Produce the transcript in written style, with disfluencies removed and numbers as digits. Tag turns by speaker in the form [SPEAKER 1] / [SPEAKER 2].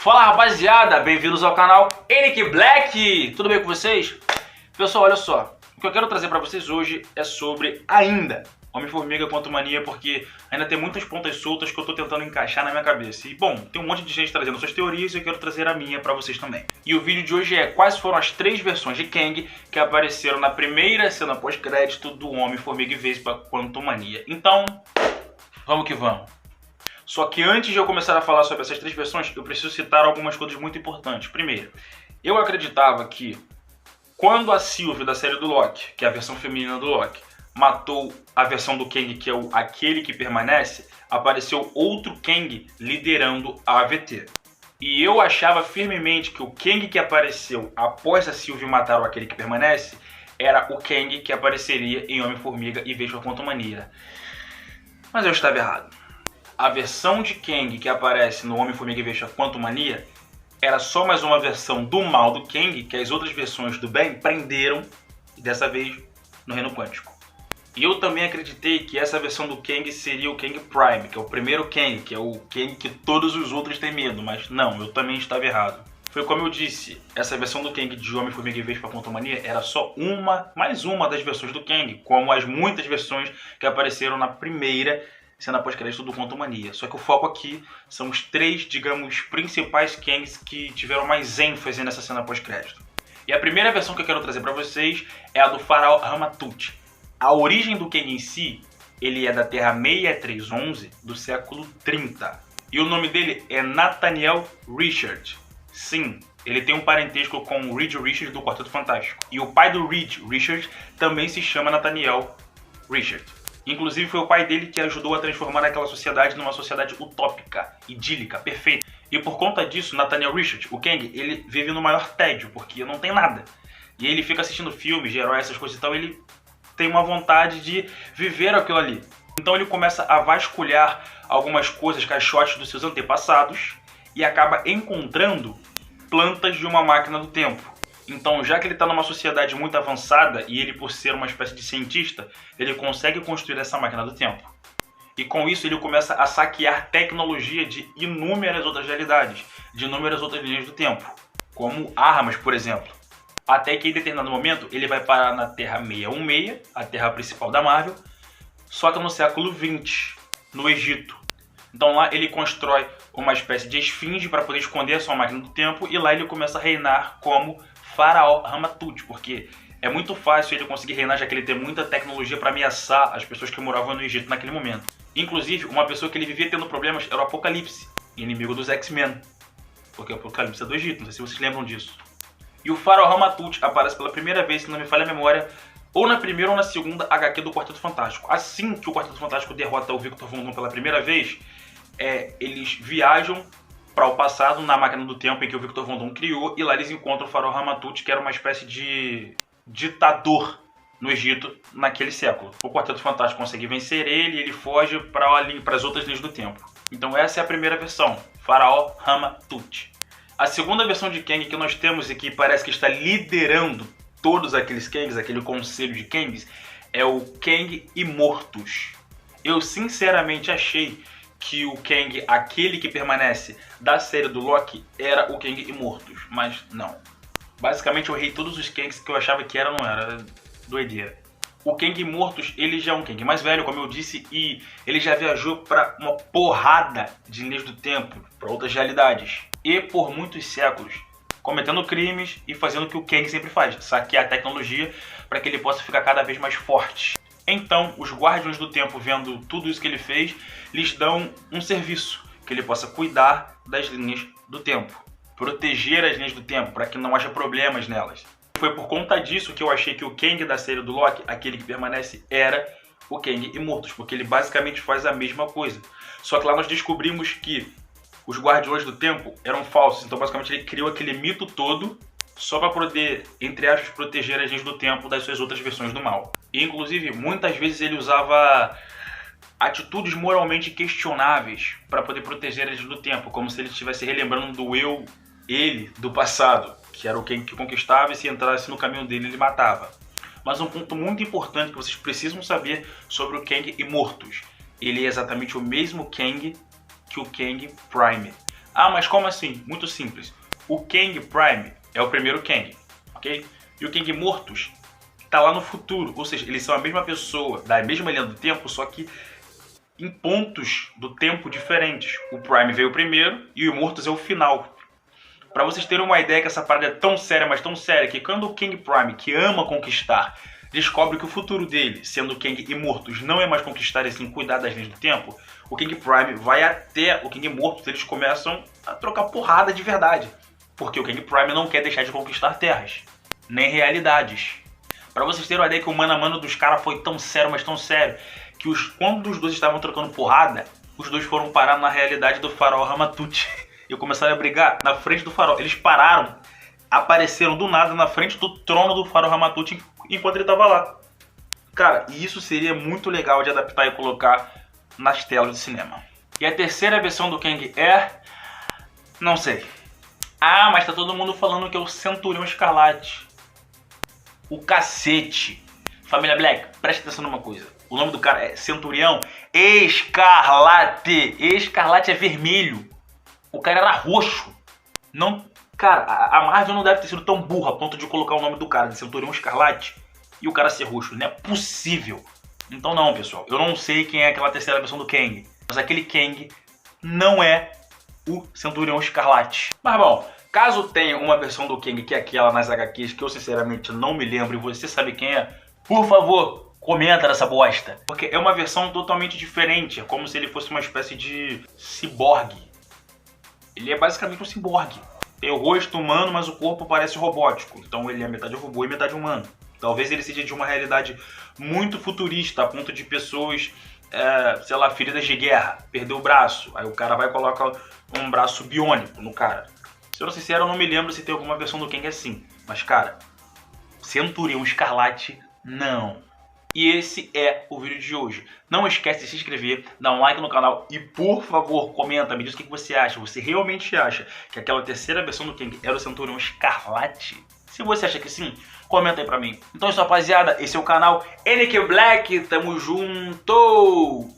[SPEAKER 1] Fala rapaziada, bem-vindos ao canal NK Black, tudo bem com vocês? Pessoal, olha só, o que eu quero trazer pra vocês hoje é sobre ainda Homem-Formiga Quantumania, porque ainda tem muitas pontas soltas que eu tô tentando encaixar na minha cabeça. E bom, tem um monte de gente trazendo suas teorias e eu quero trazer a minha pra vocês também. E o vídeo de hoje é quais foram as 3 versões de Kang que apareceram na primeira cena pós-crédito do Homem-Formiga e Vespa Quantumania. Então, vamos que vamos. Só que antes de eu começar a falar sobre essas 3 versões, eu preciso citar algumas coisas muito importantes. Primeiro, eu acreditava que quando a Sylvie da série do Loki, que é a versão feminina do Loki, matou a versão do Kang, que é aquele que permanece, apareceu outro Kang liderando a AVT. E eu achava firmemente que o Kang que apareceu após a Sylvie matar o aquele que permanece era o Kang que apareceria em Homem-Formiga e Vespa Quantumania. Mas eu estava errado. A versão de Kang que aparece no Homem-Formiga e Vespa Quantumania era só mais uma versão do mal do Kang que as outras versões do bem prenderam, e dessa vez no Reino Quântico. E eu também acreditei que essa versão do Kang seria o Kang Prime, que é o primeiro Kang, que é o Kang que todos os outros têm medo, mas não, eu também estava errado. Foi como eu disse, essa versão do Kang de Homem-Formiga e Vespa Quantumania era só mais uma das versões do Kang, como as muitas versões que apareceram na primeira cena pós-crédito do Quantumania. Só que o foco aqui são os 3, digamos, principais Kangs que tiveram mais ênfase nessa cena pós-crédito. E a primeira versão que eu quero trazer para vocês é a do Faraó Ramatut. A origem do Kang em si, ele é da Terra 6311 do século 30. E o nome dele é Nathaniel Richard. Sim, ele tem um parentesco com o Reed Richards do Quarteto Fantástico. E o pai do Reed Richards também se chama Nathaniel Richard. Inclusive foi o pai dele que ajudou a transformar aquela sociedade numa sociedade utópica, idílica, perfeita. E por conta disso, Nathaniel Richard, o Kang, ele vive no maior tédio, porque não tem nada. E ele fica assistindo filmes de heróis, essas coisas e tal, e ele tem uma vontade de viver aquilo ali. Então ele começa a vasculhar algumas coisas, caixotes dos seus antepassados, e acaba encontrando plantas de uma máquina do tempo. Então, já que ele está numa sociedade muito avançada e ele, por ser uma espécie de cientista, ele consegue construir essa máquina do tempo. E com isso ele começa a saquear tecnologia de inúmeras outras realidades, de inúmeras outras linhas do tempo, como armas, por exemplo. Até que em determinado momento ele vai parar na Terra 616, a Terra principal da Marvel, só que no século 20, no Egito. Então lá ele constrói uma espécie de esfinge para poder esconder a sua máquina do tempo e lá ele começa a reinar como Faraó Ramatut, porque é muito fácil ele conseguir reinar, já que ele tem muita tecnologia para ameaçar as pessoas que moravam no Egito naquele momento. Inclusive, uma pessoa que ele vivia tendo problemas era o Apocalipse, inimigo dos X-Men, porque o Apocalipse é do Egito, não sei se vocês lembram disso. E o Faraó Ramatut aparece pela primeira vez, se não me falha a memória, ou na primeira ou na segunda HQ do Quarteto Fantástico. Assim que o Quarteto Fantástico derrota o Victor Von Doom pela primeira vez, eles viajam para o passado, na máquina do tempo em que o Victor Von Doom criou, e lá eles encontram o Faraó Ramatut, que era uma espécie de ditador no Egito naquele século. O Quarteto Fantástico consegue vencer ele e ele foge para as outras linhas do tempo. Então essa é a primeira versão, Faraó Ramatut. A segunda versão de Kang que nós temos e que parece que está liderando todos aqueles Kangs, aquele conselho de Kangs, é o Kang Imortus. Eu sinceramente achei que o Kang, aquele que permanece da série do Loki, era o Kang Imortus, mas não. Basicamente eu errei todos os Kangs que eu achava que era, não era, doideira. O Kang Imortus, ele já é um Kang mais velho, como eu disse, e ele já viajou para uma porrada de linhas do tempo, para outras realidades. E por muitos séculos, cometendo crimes e fazendo o que o Kang sempre faz, saquear a tecnologia para que ele possa ficar cada vez mais forte. Então, os Guardiões do Tempo, vendo tudo isso que ele fez, lhes dão um serviço, que ele possa cuidar das linhas do tempo, proteger as linhas do tempo, para que não haja problemas nelas. Foi por conta disso que eu achei que o Kang da série do Loki, aquele que permanece, era o Kang Imortus, porque ele basicamente faz a mesma coisa. Só que lá nós descobrimos que os Guardiões do Tempo eram falsos, então basicamente ele criou aquele mito todo só para poder, entre aspas, proteger as linhas do tempo das suas outras versões do mal. E inclusive, muitas vezes ele usava atitudes moralmente questionáveis para poder proteger as linhas do tempo, como se ele estivesse relembrando do ele do passado, que era o Kang que conquistava e se entrasse no caminho dele ele matava. Mas um ponto muito importante que vocês precisam saber sobre o Kang Imortus, ele é exatamente o mesmo Kang que o Kang Prime. Ah, mas como assim? Muito simples. O Kang Prime é o primeiro Kang, ok? E o Kang Mortus tá lá no futuro, ou seja, eles são a mesma pessoa, da mesma linha do tempo, só que em pontos do tempo diferentes. O Prime veio primeiro e o Mortus é o final. Pra vocês terem uma ideia que essa parada é tão séria, mas tão séria, que quando o Kang Prime, que ama conquistar, descobre que o futuro dele, sendo Kang e Mortus, não é mais conquistar e sim cuidar das linhas do tempo, o Kang Prime vai até o Kang Mortus, eles começam a trocar porrada de verdade. Porque o Kang Prime não quer deixar de conquistar terras, nem realidades. Pra vocês terem uma ideia que o mano a mano dos caras foi tão sério, mas tão sério, que quando os dois estavam trocando porrada, os dois foram parar na realidade do Faraó Ramatut e começaram a brigar na frente do faraó. Eles pararam, apareceram do nada na frente do trono do Faraó Ramatut enquanto ele tava lá. Cara, e isso seria muito legal de adaptar e colocar nas telas de cinema. E a terceira versão do Kang é... não sei. Ah, mas tá todo mundo falando que é o Centurião Escarlate. O cacete. Família Black, presta atenção numa coisa. O nome do cara é Centurião Escarlate. Escarlate é vermelho. O cara era roxo. Não, cara, a Marvel não deve ter sido tão burra a ponto de colocar o nome do cara de Centurião Escarlate e o cara ser roxo. Não é possível. Então não, pessoal. Eu não sei quem é aquela terceira versão do Kang. Mas aquele Kang não é o Centurião Escarlate. Mas bom, caso tenha uma versão do Kang que é aquela nas HQs que eu sinceramente não me lembro e você sabe quem é, por favor, comenta nessa bosta. Porque é uma versão totalmente diferente. É como se ele fosse uma espécie de ciborgue. Ele é basicamente um ciborgue. Tem o rosto humano, mas o corpo parece robótico. Então ele é metade robô e metade humano. Talvez ele seja de uma realidade muito futurista, a ponto de pessoas, sei lá, feridas de guerra, perder o braço. Aí o cara vai e coloca um braço biônico no cara. Sendo sincero, eu não me lembro se tem alguma versão do Kang assim. Mas, cara, Centurião Escarlate, não. E esse é o vídeo de hoje. Não esquece de se inscrever, dar um like no canal e, por favor, comenta, me diz o que você acha. Você realmente acha que aquela terceira versão do Kang era o Centurião Escarlate? Se você acha que sim, comenta aí pra mim. Então é isso, rapaziada. Esse é o canal NQ Black. Tamo junto!